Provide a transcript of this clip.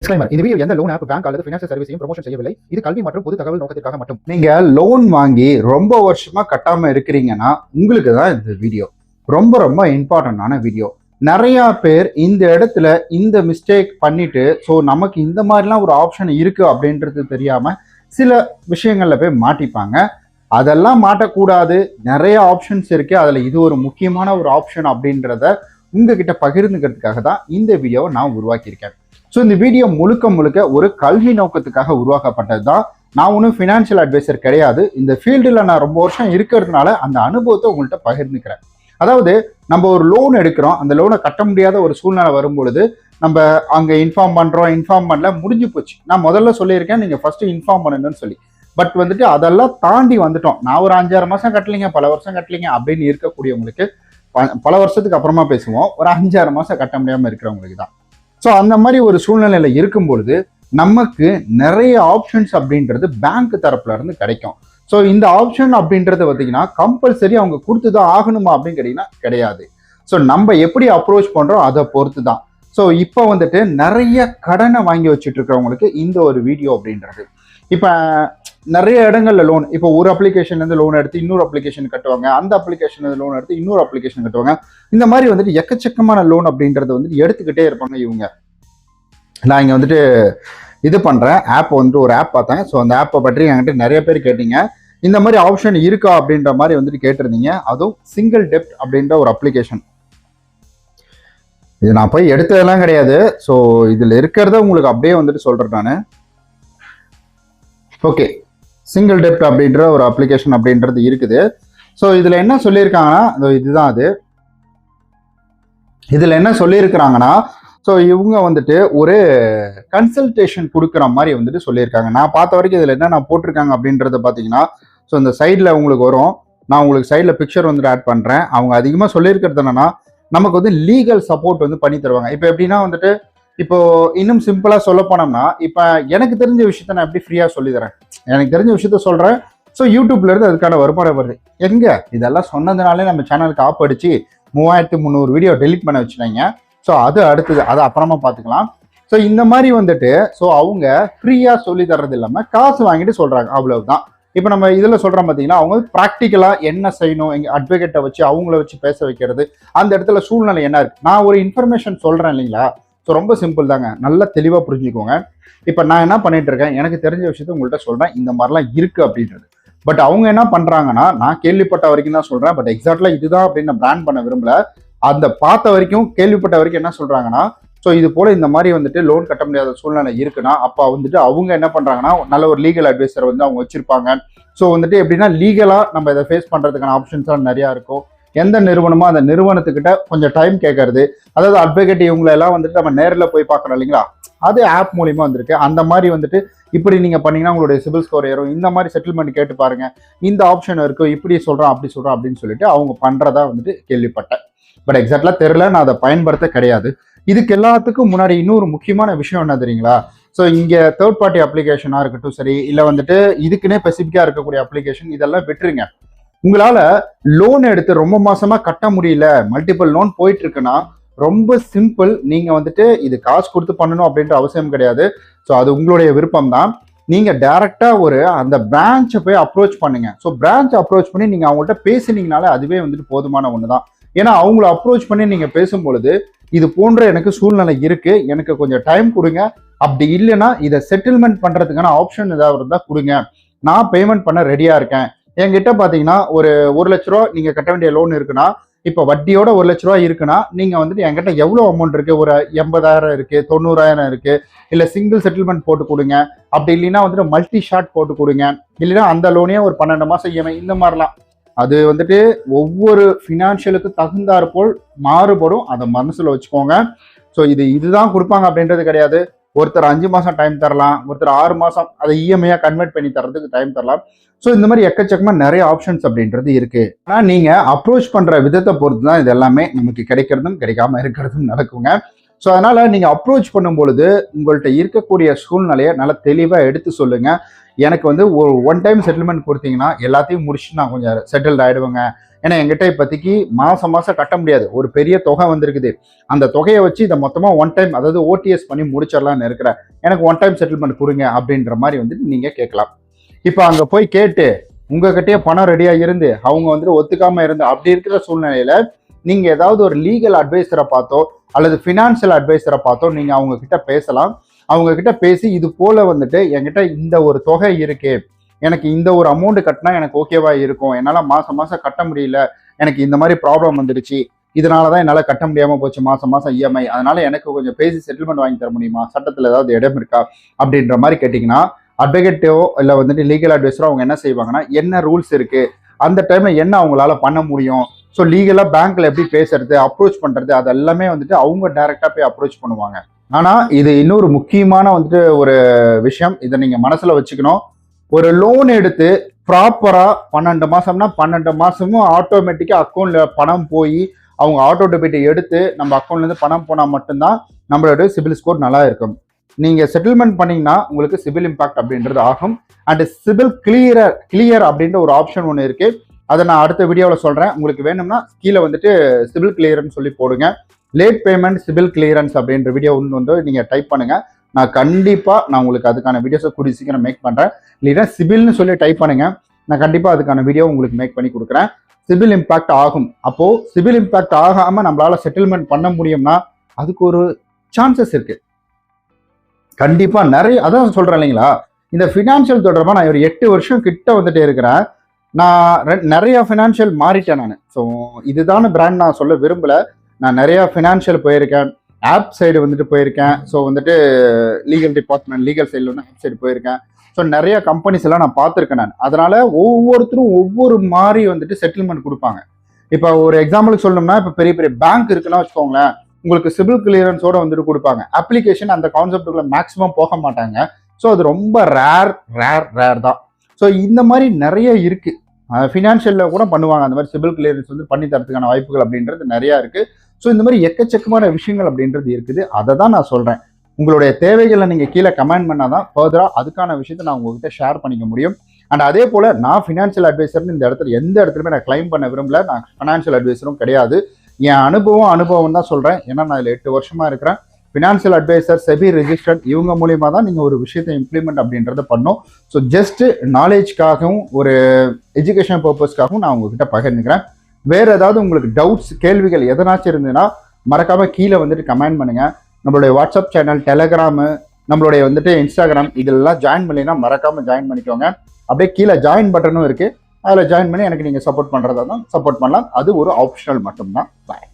Disclaimer. இந்த video எந்த loan app, bank அல்லது ஃபினான்ஷியல் சர்வீஸையும் ப்ரமோஷன் செய்யவில்லை. இது கல்வி மற்றும் பொது தகவல் நோக்கத்திற்காக மட்டும். நீங்க லோன் வாங்கி ரொம்ப வருஷமா கட்டாம இருக்கிறீங்கன்னா உங்களுக்கு தான் இந்த வீடியோ ரொம்ப ரொம்ப இம்பார்ட்டன்டான வீடியோ. நிறைய பேர் இந்த இடத்துல இந்த மிஸ்டேக் பண்ணிட்டு நமக்கு இந்த மாதிரிலாம் ஒரு ஆப்ஷன் இருக்கு அப்படின்றது தெரியாம சில விஷயங்கள்ல போய் மாட்டிப்பாங்க. அதெல்லாம் மாட்டக்கூடாது. நிறைய ஆப்ஷன்ஸ் இருக்கு. அதுல இது ஒரு முக்கியமான ஒரு ஆப்ஷன் அப்படின்றத உங்ககிட்ட பகிர்ந்துக்கிறதுக்காக தான் இந்த வீடியோவை நான் உருவாக்கியிருக்கேன். இந்த வீடியோ முழுக்க முழுக்க ஒரு கல்வி நோக்கத்துக்காக உருவாக்கப்பட்டது தான். நான் ஒன்றும் ஃபினான்ஷியல் அட்வைசர் கிடையாது. இந்த ஃபீல்டில் நான் ரொம்ப வருஷம் இருக்கிறதுனால அந்த அனுபவத்தை உங்கள்கிட்ட பகிர்ந்துக்கிறேன். அதாவது நம்ம ஒரு லோன் எடுக்கிறோம், அந்த லோனை கட்ட முடியாத ஒரு சூழ்நிலை வரும்பொழுது நம்ம அங்கே இன்ஃபார்ம் பண்ணுறோம், இன்ஃபார்ம் பண்ணல, முடிஞ்சு போச்சு. நான் முதல்ல சொல்லியிருக்கேன் நீங்கள் ஃபர்ஸ்ட் இன்ஃபார்ம் பண்ணணும்னு சொல்லி. பட் அதெல்லாம் தாண்டி வந்துட்டோம். நான் ஒரு 5-6 மாதம் கட்டலைங்க, பல வருஷம் கட்டலைங்க அப்படின்னு இருக்கக்கூடியவங்களுக்கு பல வருஷத்துக்கு அப்புறமா பேசுவோம். ஒரு 5-6 மாதம் கட்ட முடியாமல் இருக்கிறவங்களுக்கு தான். அந்த மாதிரி ஒரு சூழ்நிலையில இருக்கும் பொழுது நமக்கு நிறைய ஆப்ஷன்ஸ் அப்படின்றது பேங்க் தரப்புல இருந்து கிடைக்கும். இந்த ஆப்ஷன் அப்படின்றது பார்த்தீங்கன்னா கம்பல்சரி அவங்க கொடுத்துதான் ஆகணுமா அப்படின்னு கேட்டீங்கன்னா கிடையாது. நம்ம எப்படி அப்ரோச் பண்றோம் அதை பொறுத்து தான். இப்போ நிறைய கடனை வாங்கி வச்சுட்டு இருக்கிறவங்களுக்கு இந்த ஒரு வீடியோ அப்படின்றது. இப்போ நிறைய இடங்கள்ல லோன், இப்போ ஒரு அப்ளிகேஷன்ல இருந்து லோன் எடுத்து இன்னொரு அப்ளிகேஷன் கட்டுவாங்க, அந்த அப்ளிகேஷன் லோன் எடுத்து இன்னொரு அப்ளிகேஷன் கட்டுவாங்க. இந்த மாதிரி எக்கச்சக்கமான லோன் அப்படின்றத எடுத்துக்கிட்டே இருப்பாங்க இவங்க. நான் இங்க இது பண்றேன் ஆப் ஒரு ஆப் பார்த்தேன். அந்த ஆப்பை பற்றி என்கிட்ட நிறைய பேர் கேட்டீங்க. இந்த மாதிரி ஆப்ஷன் இருக்கா அப்படின்ற மாதிரி கேட்டிருந்தீங்க. அதுவும் சிங்கிள் டெப்ட் அப்படின்ற ஒரு அப்ளிகேஷன். இது நான் போய் எடுத்ததெல்லாம் கிடையாது. இதுல இருக்கிறத உங்களுக்கு அப்படியே சொல்றேன் நான். ஓகே, சிங்கிள் டெப்ட் அப்படின்ற ஒரு அப்ளிகேஷன் அப்படின்றது இருக்குது. இதுல என்ன சொல்லியிருக்காங்கன்னா இதுதான் அது. இதுல என்ன சொல்லியிருக்கிறாங்கன்னா இவங்க ஒரு கன்சல்டேஷன் கொடுக்குற மாதிரி சொல்லியிருக்காங்க. நான் பார்த்த வரைக்கும் இதுல என்ன நான் போட்டிருக்காங்க அப்படின்றத பார்த்தீங்கன்னா இந்த சைடில் உங்களுக்கு வரும். நான் உங்களுக்கு சைடில் பிக்சர் ஆட் பண்ணுறேன். அவங்க அதிகமாக சொல்லியிருக்கிறது என்னன்னா நமக்கு லீகல் சப்போர்ட் பண்ணி தருவாங்க. இப்போ எப்படின்னா இப்போ இன்னும் சிம்பிளா சொல்ல போனோம்னா, இப்ப எனக்கு தெரிஞ்ச விஷயத்த நான் எப்படி ஃப்ரீயா சொல்லி தரேன், எனக்கு தெரிஞ்ச விஷயத்த சொல்றேன். யூடியூப்ல இருந்து அதுக்கான வருமானம் வருது. எங்க இதெல்லாம் சொன்னதுனாலே நம்ம சேனலுக்கு ஆப் அடிச்சு 3300 வீடியோ டெலிட் பண்ண வச்சுட்டாங்க. அது அடுத்தது, அதை அப்புறமா பார்த்துக்கலாம். இந்த மாதிரி அவங்க ஃப்ரீயா சொல்லி தர்றது இல்லாம காசு வாங்கிட்டு சொல்றாங்க, அவ்வளவுதான். இப்போ நம்ம இதுல சொல்றோம் பார்த்தீங்கன்னா, அவங்க ப்ராக்டிக்கலா என்ன செய்யணும், எங்க அட்வொகேட்டை வச்சு அவங்கள வச்சு பேச வைக்கிறது, அந்த இடத்துல சூழ்நிலை என்ன இருக்கு. நான் ஒரு இன்ஃபர்மேஷன் சொல்றேன் இல்லைங்களா. ரொம்ப சிம்பிள் தாங்க, நல்லா தெளிவா புரிஞ்சுக்கோங்க. இப்ப நான் என்ன பண்ணிட்டு இருக்கேன், எனக்கு தெரிஞ்ச விஷயத்த உங்கள்கிட்ட சொல்றேன், இந்த மாதிரிலாம் இருக்கு அப்படின்றது. பட் அவங்க என்ன பண்றாங்கன்னா, நான் கேள்விப்பட்ட வரைக்கும் தான் சொல்றேன். பட் எக்ஸாக்ட்லா இதுதான் அப்படின்னு நான் பிராண்ட் பண்ண விரும்பல. அந்த பார்த்த வரைக்கும், கேள்விப்பட்ட வரைக்கும் என்ன சொல்றாங்கன்னா, இது போல இந்த மாதிரி லோன் கட்ட முடியாத சூழ்நிலை இருக்குன்னா, அப்ப அவங்க என்ன பண்றாங்கன்னா, நல்ல ஒரு லீகல் அட்வைசர் அவங்க வச்சிருப்பாங்க. எப்படின்னா லீகலா நம்ம இதை ஃபேஸ் பண்றதுக்கான ஆப்ஷன்ஸ் எல்லாம் நிறைய இருக்கும். எந்த நிறுவனமோ அந்த நிறுவனத்துக்கிட்ட கொஞ்சம் டைம் கேட்கறது, அதாவது அட்வொகேட் இவங்களெல்லாம் நம்ம நேரில் போய் பார்க்கறோம் இல்லைங்களா, அது ஆப் மூலியமா வந்திருக்கு. அந்த மாதிரி இப்படி நீங்க பண்ணீங்கன்னா உங்களுடைய சிபில் ஸ்கோர் ஏறும், இந்த மாதிரி செட்டில்மெண்ட் கேட்டு பாருங்க, இந்த ஆப்ஷன் இருக்கு, இப்படி சொல்றோம் அப்படி சொல்றோம் அப்படின்னு சொல்லிட்டு அவங்க பண்றதா கேள்விப்பட்டேன். பட் எக்ஸாக்ட்லா தெரியல, நான் அதை பயன்படுத்த கிடையாது. இதுக்கு எல்லாத்துக்கும் முன்னாடி இன்னொரு முக்கியமான விஷயம் என்ன தெரியுங்களா. இங்க தேர்ட் பார்ட்டி அப்ளிகேஷனா இருக்கட்டும் சரி, இல்ல இதுக்குன்னே ஸ்பெசிபிக்கா இருக்கக்கூடிய அப்ளிகேஷன், இதெல்லாம் விட்டுருங்க. உங்களால லோன் எடுத்து ரொம்ப மாசமா கட்ட முடியல, மல்டிபிள் லோன் போயிட்டு இருக்குன்னா ரொம்ப சிம்பிள். நீங்க இது காசு கொடுத்து பண்ணணும் அப்படின்ற அவசியம் கிடையாது. அது உங்களுடைய விருப்பம் தான். நீங்க டைரக்டா அந்த பிரான்ச்சை போய் அப்ரோச் பண்ணுங்க. பிரான்ச் அப்ரோச் பண்ணி நீங்க அவங்கள்ட்ட பேசினீங்கனாலே அதுவே போதுமான ஒண்ணுதான். ஏன்னா அவங்கள அப்ரோச் பண்ணி நீங்க பேசும்பொழுது, இது போன்ற எனக்கு சூழ்நிலை இருக்கு, எனக்கு கொஞ்சம் டைம் கொடுங்க, அப்படி இல்லைன்னா இதை செட்டில்மெண்ட் பண்றதுக்கான ஆப்ஷன் ஏதாவது இருந்தா கொடுங்க, நான் பேமெண்ட் பண்ண ரெடியா இருக்கேன். என்கிட்ட பாத்தீங்கன்னா ஒரு 1 லட்ச ரூபா நீங்க கட்ட வேண்டிய லோன் இருக்குன்னா, இப்ப வட்டியோட 1 லட்ச ரூபா இருக்குன்னா, நீங்க என்கிட்ட எவ்வளவு அமௌண்ட் இருக்கு, ஒரு 80,000 இருக்கு, 90,000 இருக்கு, இல்ல சிங்கிள் செட்டில்மெண்ட் போட்டு கொடுங்க, அப்படி இல்லைன்னா மல்டி ஷார்ட் போட்டு கொடுங்க, இல்லைன்னா அந்த லோனே ஒரு 12 மாசம் இஎம்ஐ, இந்த மாதிரிலாம். அது ஒவ்வொரு ஃபினான்ஷியலுக்கு தகுந்தாற் போல் மாறுபடும், அதை மனசுல வச்சுக்கோங்க. இதுதான் கொடுப்பாங்க அப்படின்றது கிடையாது. ஒருத்தர் 5 மாசம் டைம் தரலாம், ஒருத்தர் 6 மாசம் அதை இஎம்ஐயா கன்வெர்ட் பண்ணி தரதுக்கு டைம் தரலாம். இந்த மாதிரி எக்கச்சக்கமா நிறைய ஆப்ஷன்ஸ் அப்படின்றது இருக்கு. ஆனா நீங்க அப்ரோச் பண்ற விதத்தை பொறுத்து தான் இது எல்லாமே நமக்கு கிடைக்கிறதும் கிடைக்காம இருக்கிறதும் நடக்குங்க. ஸோ அதனால நீங்க அப்ரோச் பண்ணும் பொழுது உங்கள்கிட்ட இருக்கக்கூடிய சூழ்நிலையை நல்லா தெளிவா எடுத்து சொல்லுங்க. எனக்கு வந்து ஒரு ஒன் டைம் செட்டில்மெண்ட் கொடுத்தீங்கன்னா எல்லாத்தையும் முடிச்சுட்டு நான் கொஞ்சம் செட்டில்ட் ஆயிடுவேங்க. ஏன்னா என்கிட்ட இப்போதைக்கு மாசம் கட்ட முடியாது, ஒரு பெரிய தொகை வந்திருக்குது, அந்த தொகையை வச்சு இதை மொத்தமா ஒன் டைம் அதாவது ஓடிஎஸ் பண்ணி முடிச்சிடலாம்னு இருக்கிறேன், எனக்கு ஒன் டைம் செட்டில்மெண்ட் கொடுங்க அப்படின்ற மாதிரி வந்துட்டு நீங்க கேட்கலாம். இப்போ அங்க போய் கேட்டு உங்ககிட்டயே பணம் ரெடியா இருந்து அவங்க வந்துட்டு ஒத்துக்காம இருந்து அப்படி இருக்கிற சூழ்நிலையில நீங்க ஏதாவது ஒரு லீகல் அட்வைசரை பார்த்தோ அல்லது ஃபினான்ஷியல் அட்வைசரை பார்த்தோ நீங்க அவங்க கிட்ட பேசலாம். அவங்க கிட்ட பேசி இது போல வந்துட்டு என்கிட்ட இந்த ஒரு தொகை இருக்கு, எனக்கு இந்த ஒரு அமௌண்ட் கட்டினா எனக்கு ஓகேவா இருக்கும், என்னால மாசம் கட்ட முடியல, எனக்கு இந்த மாதிரி ப்ராப்ளம் வந்துடுச்சு, இதனாலதான் என்னால கட்ட முடியாம போச்சு மாசம் இஎம்ஐ, அதனால எனக்கு கொஞ்சம் பேசி செட்டில்மெண்ட் வாங்கி தர முடியுமா, சட்டத்துல ஏதாவது இடம் இருக்கா அப்படின்ற மாதிரி கேட்டீங்கன்னா அட்வொகேட்டோ இல்ல வந்துட்டு லீகல் அட்வைசரோ அவங்க என்ன செய்வாங்கன்னா என்ன ரூல்ஸ் இருக்கு, அந்த டைம்ல என்ன அவங்களால பண்ண முடியும், ஸோ லீகலா பேங்க்ல எப்படி பேசுறது அப்ரோச் பண்றது அது எல்லாமே வந்துட்டு அவங்க டைரக்டா போய் அப்ரோச் பண்ணுவாங்க. ஆனா இது இன்னொரு முக்கியமான வந்துட்டு ஒரு விஷயம், இதை நீங்க மனசுல வச்சுக்கணும். ஒரு லோன் எடுத்து ப்ராப்பரா 12 மாசம்னா 12 மாசமும் ஆட்டோமேட்டிக்கா அக்கௌண்ட்ல பணம் போய் அவங்க ஆட்டோ டெபிட் எடுத்து நம்ம அக்கௌண்ட்ல இருந்து பணம் போனா மட்டும்தான் நம்மளோட சிபில் ஸ்கோர் நல்லா இருக்கும். நீங்க செட்டில்மெண்ட் பண்ணீங்கன்னா உங்களுக்கு சிபில் இம்பாக்ட் அப்படின்றது ஆகும். அண்ட் சிபில் கிளியர் அப்படின்ற ஒரு ஆப்ஷன் ஒன்று இருக்கு, அதை நான் அடுத்த வீடியோவில் சொல்றேன். உங்களுக்கு வேணும்னா கீழே வந்துட்டு சிபில் கிளியர்னு சொல்லி போடுங்க. லேட் பேமெண்ட் சிபில் கிளியரன்ஸ் அப்படின்ற வீடியோ வந்து நீங்க டைப் பண்ணுங்க, நான் கண்டிப்பா நான் உங்களுக்கு அதுக்கான வீடியோஸை கூடிய சீக்கிரம் மேக் பண்றேன். இல்லைன்னா சிபில்னு சொல்லி டைப் பண்ணுங்க, நான் கண்டிப்பா அதுக்கான வீடியோ உங்களுக்கு மேக் பண்ணி கொடுக்குறேன். சிபில் இம்பாக்ட் ஆகும். அப்போ சிபில் இம்பாக்ட் ஆகாம நம்மளால செட்டில்மெண்ட் பண்ண முடியும்னா அதுக்கு ஒரு சான்சஸ் இருக்கு கண்டிப்பா. நிறைய அதான் சொல்றேன் இல்லைங்களா, இந்த ஃபினான்ஷியல் தொடர்பாக நான் ஒரு 8 வருஷம் கிட்ட வந்துட்டே இருக்கிறேன். நான் நிறைய ஃபினான்ஷியல் மாறிட்டேன் நான். ஸோ இதுதான பிராண்ட் நான் சொல்ல விரும்பல, நான் நிறைய ஃபினான்ஷியல் போயிருக்கேன், ஆப் சைடு வந்துட்டு போயிருக்கேன், ஸோ வந்துட்டு லீகல் டிபார்ட்மெண்ட் லீகல் சைடில் வந்து ஆப் சைடு போயிருக்கேன். ஸோ நிறைய கம்பெனிஸ் எல்லாம் நான் பார்த்துருக்கேன் நான். அதனால ஒவ்வொருத்தரும் ஒவ்வொரு மாதிரி வந்துட்டு செட்டில்மெண்ட் கொடுப்பாங்க. இப்போ ஒரு எக்ஸாம்பிளுக்கு சொல்லணும்னா இப்போ பெரிய பெரிய பேங்க் இருக்குன்னா வச்சுக்கோங்களேன், உங்களுக்கு சிபில் கிளியரன்ஸோட வந்துட்டு கொடுப்பாங்க. அப்ளிகேஷன் அந்த கான்செப்டுக்குள்ள மேக்ஸிமம் போக மாட்டாங்க. ஸோ அது ரொம்ப ரேர் தான். ஸோ இந்த மாதிரி நிறைய இருக்கு, ஃபினான்ஷியலில் கூட பண்ணுவாங்க அந்த மாதிரி சிபில் கிளியரன்ஸ் வந்து பண்ணி தரதுக்கான வாய்ப்புகள் அப்படின்றது நிறையா இருக்கு. ஸோ இந்த மாதிரி எக்கச்சக்கமான விஷயங்கள் அப்படின்றது இருக்குது. அதை தான் நான் சொல்றேன். உங்களுடைய தேவைகளை நீங்க கீழே கமெண்ட் பண்ணாதான் ஃபர்தரா அதுக்கான விஷயத்தை நான் உங்ககிட்ட ஷேர் பண்ணிக்க முடியும். அண்ட் அதே போல நான் ஃபினான்ஷியல் அட்வைசர்னு இந்த இடத்துல எந்த இடத்துலையுமே நான் கிளைம் பண்ண விரும்பல, நான் ஃபினான்ஷியல் அட்வைசரும் கிடையாது. என் அனுபவம் தான் சொல்றேன். ஏன்னா நான் இதில் 8 வருஷமா இருக்கிறேன். ஃபினான்ஷியல் அட்வைசர் செபி ரெஜிஸ்டர்ட் இவங்க மூலியமா தான் நீங்க ஒரு விஷயத்தை இம்ப்ளிமெண்ட் அப்படின்றத பண்ணோம். ஸோ ஜஸ்ட் நாலேஜ்க்காகவும் ஒரு எஜுகேஷன் பர்பஸ்க்காகவும் நான் உங்ககிட்ட பகிர்ந்துக்கிறேன். வேற ஏதாவது உங்களுக்கு டவுட்ஸ் கேள்விகள் எதனாச்சும் இருந்ததுன்னா மறக்காம கீழே வந்துட்டு கமெண்ட் பண்ணுங்க. நம்மளுடைய வாட்ஸ்அப் சேனல், டெலகிராமு, நம்மளுடைய வந்துட்டு இன்ஸ்டாகிராம் இதெல்லாம் ஜாயின் பண்ணினா மறக்காம ஜாயின் பண்ணிக்கோங்க. அப்படியே கீழே ஜாயின் பட்டனும் இருக்கு, அதில் ஜாயின் பண்ணி எனக்கு நீங்கள் சப்போர்ட் பண்ணுறதா தான் சப்போர்ட் பண்ணலாம். அது ஒரு ஆப்ஷனல் மட்டும்தான். பாய்.